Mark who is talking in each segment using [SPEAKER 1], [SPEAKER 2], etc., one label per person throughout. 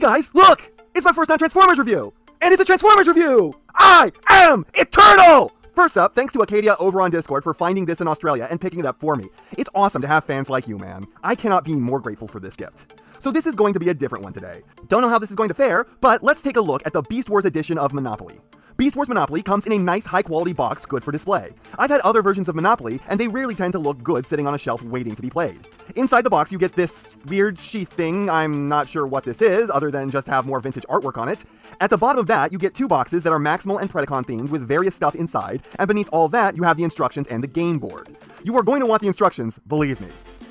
[SPEAKER 1] guys, look! It's my first non-Transformers review! And it's a Transformers review! I am eternal! First up, thanks to Acadia over on Discord for finding this in Australia and picking it up for me. It's awesome to have fans like you, man. I cannot be more grateful for this gift. So this is going to be a different one today. Don't know how this is going to fare, but let's take a look at the Beast Wars edition of Monopoly. Beast Wars Monopoly comes in a nice high-quality box, good for display. I've had other versions of Monopoly, and they rarely tend to look good sitting on a shelf waiting to be played. Inside the box, you get this weird sheath thing. I'm not sure what this is, other than just have more vintage artwork on it. At the bottom of that, you get two boxes that are Maximal and Predacon themed with various stuff inside, and beneath all that, you have the instructions and the game board. You are going to want the instructions, believe me.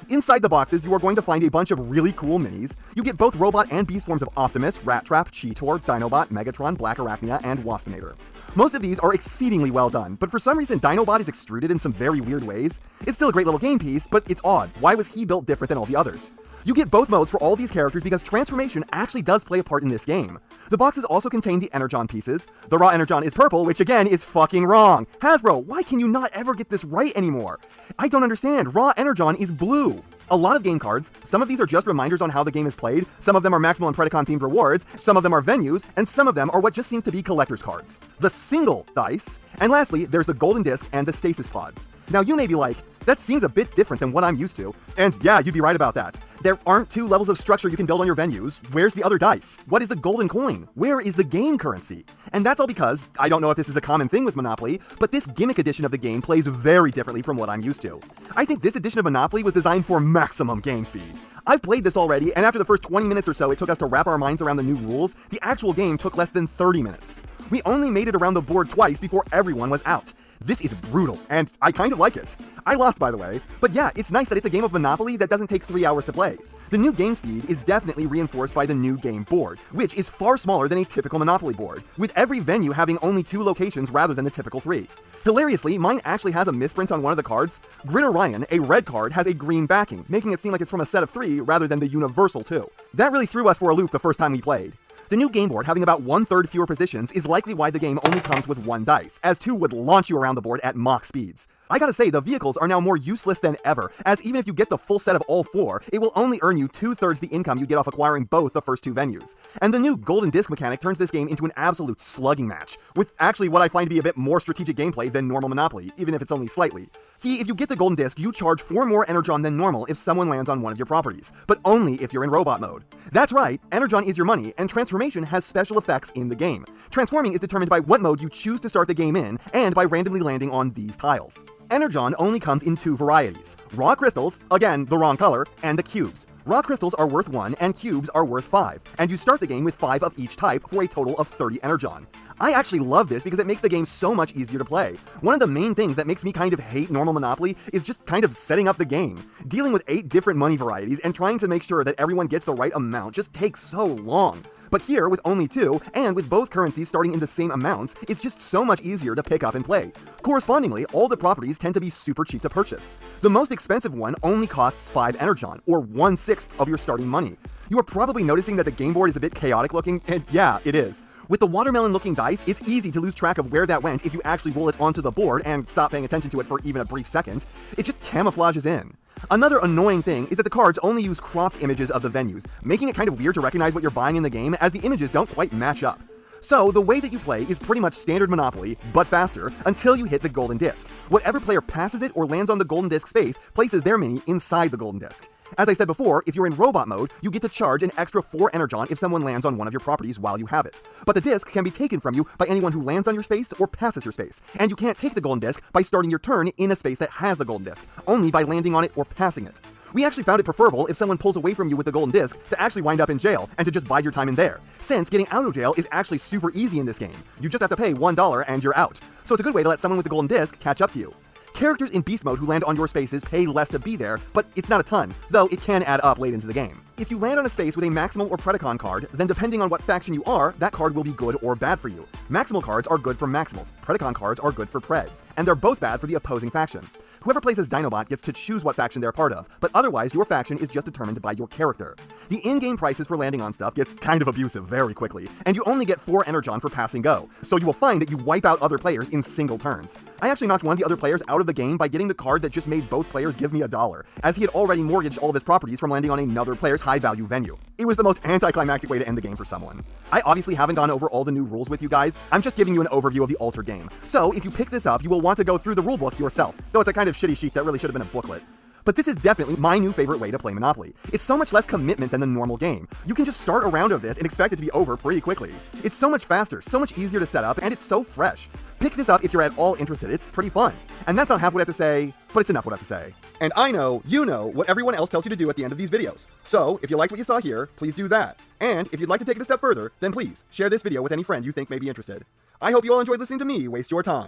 [SPEAKER 1] Inside the boxes, you are going to find a bunch of really cool minis. You get both robot and beast forms of Optimus, Rat Trap, Cheetor, Dinobot, Megatron, Black Arachnia, and Waspinator. Most of these are exceedingly well done, but for some reason Dinobot is extruded in some very weird ways. It's still a great little game piece, but it's odd. Why was he built different than all the others? You get both modes for all these characters because transformation actually does play a part in this game. The boxes also contain the Energon pieces. The raw Energon is purple, which again is fucking wrong. Hasbro, why can you not ever get this right anymore? I don't understand. Raw Energon is blue. A lot of game cards, some of these are just reminders on how the game is played, some of them are Maximal and Predacon themed rewards, some of them are venues, and some of them are what just seems to be collector's cards. The single dice, and lastly, there's the golden disc and the stasis pods. Now you may be like, that seems a bit different than what I'm used to. And yeah, you'd be right about that. There aren't two levels of structure you can build on your venues. Where's the other dice? What is the golden coin? Where is the game currency? And that's all because, I don't know if this is a common thing with Monopoly, but this gimmick edition of the game plays very differently from what I'm used to. I think this edition of Monopoly was designed for maximum game speed. I've played this already, and after the first 20 minutes or so it took us to wrap our minds around the new rules, the actual game took less than 30 minutes. We only made it around the board twice before everyone was out. This is brutal, and I kind of like it. I lost, by the way, but yeah, it's nice that it's a game of Monopoly that doesn't take 3 hours to play. The new game speed is definitely reinforced by the new game board, which is far smaller than a typical Monopoly board, with every venue having only 2 locations rather than the typical 3. Hilariously, mine actually has a misprint on one of the cards. Grid Orion, a red card, has a green backing, making it seem like it's from a set of 3 rather than the universal 2. That really threw us for a loop the first time we played. The new game board having about 1/3 fewer positions is likely why the game only comes with 1 dice, as 2 would launch you around the board at Mach speeds. I gotta say, the vehicles are now more useless than ever, as even if you get the full set of all 4, it will only earn you 2/3 the income you get off acquiring both the first 2 venues. And the new golden disc mechanic turns this game into an absolute slugging match, with actually what I find to be a bit more strategic gameplay than normal Monopoly, even if it's only slightly. See, if you get the golden disc, you charge 4 more Energon than normal if someone lands on one of your properties, but only if you're in robot mode. That's right, Energon is your money, and transformation has special effects in the game. Transforming is determined by what mode you choose to start the game in, and by randomly landing on these tiles. Energon only comes in 2 varieties: raw crystals, again the wrong color, and the cubes. Raw crystals are worth 1 and cubes are worth 5, and you start the game with 5 of each type for a total of 30 Energon. I actually love this because it makes the game so much easier to play. One of the main things that makes me kind of hate normal Monopoly is just kind of setting up the game. Dealing with 8 different money varieties and trying to make sure that everyone gets the right amount just takes so long. But here, with only 2, and with both currencies starting in the same amounts, it's just so much easier to pick up and play. Correspondingly, all the properties tend to be super cheap to purchase. The most expensive one only costs 5 Energon, or 1/6 of your starting money. You are probably noticing that the game board is a bit chaotic looking, and yeah, it is. With the watermelon-looking dice, it's easy to lose track of where that went if you actually roll it onto the board and stop paying attention to it for even a brief second. It just camouflages in. Another annoying thing is that the cards only use cropped images of the venues, making it kind of weird to recognize what you're buying in the game as the images don't quite match up. So, the way that you play is pretty much standard Monopoly, but faster, until you hit the golden disc. Whatever player passes it or lands on the golden disc space places their mini inside the golden disc. As I said before, if you're in robot mode, you get to charge an extra 4 Energon if someone lands on one of your properties while you have it. But the disc can be taken from you by anyone who lands on your space or passes your space, and you can't take the golden disc by starting your turn in a space that has the golden disc, only by landing on it or passing it. We actually found it preferable if someone pulls away from you with the golden disc to actually wind up in jail and to just bide your time in there, since getting out of jail is actually super easy in this game. You just have to pay $1 and you're out. So it's a good way to let someone with the golden disc catch up to you. Characters in Beast Mode who land on your spaces pay less to be there, but it's not a ton, though it can add up late into the game. If you land on a space with a Maximal or Predacon card, then depending on what faction you are, that card will be good or bad for you. Maximal cards are good for Maximals, Predacon cards are good for Preds, and they're both bad for the opposing faction. Whoever plays as Dinobot gets to choose what faction they're part of, but otherwise your faction is just determined by your character. The in-game prices for landing on stuff gets kind of abusive very quickly, and you only get 4 energon for passing go, so you will find that you wipe out other players in single turns. I actually knocked one of the other players out of the game by getting the card that just made both players give me $1, as he had already mortgaged all of his properties from landing on another player's high-value venue. It was the most anticlimactic way to end the game for someone. I obviously haven't gone over all the new rules with you guys, I'm just giving you an overview of the altered game. So if you pick this up, you will want to go through the rulebook yourself, though it's a kind of shitty sheet that really should have been a booklet. But this is definitely my new favorite way to play Monopoly. It's so much less commitment than the normal game. You can just start a round of this and expect it to be over pretty quickly. It's so much faster, so much easier to set up, and it's so fresh. Pick this up if you're at all interested, it's pretty fun. And that's not half what I have to say, but it's enough what I have to say. And I know, you know, what everyone else tells you to do at the end of these videos. So, if you liked what you saw here, please do that. And if you'd like to take it a step further, then please, share this video with any friend you think may be interested. I hope you all enjoyed listening to me waste your time.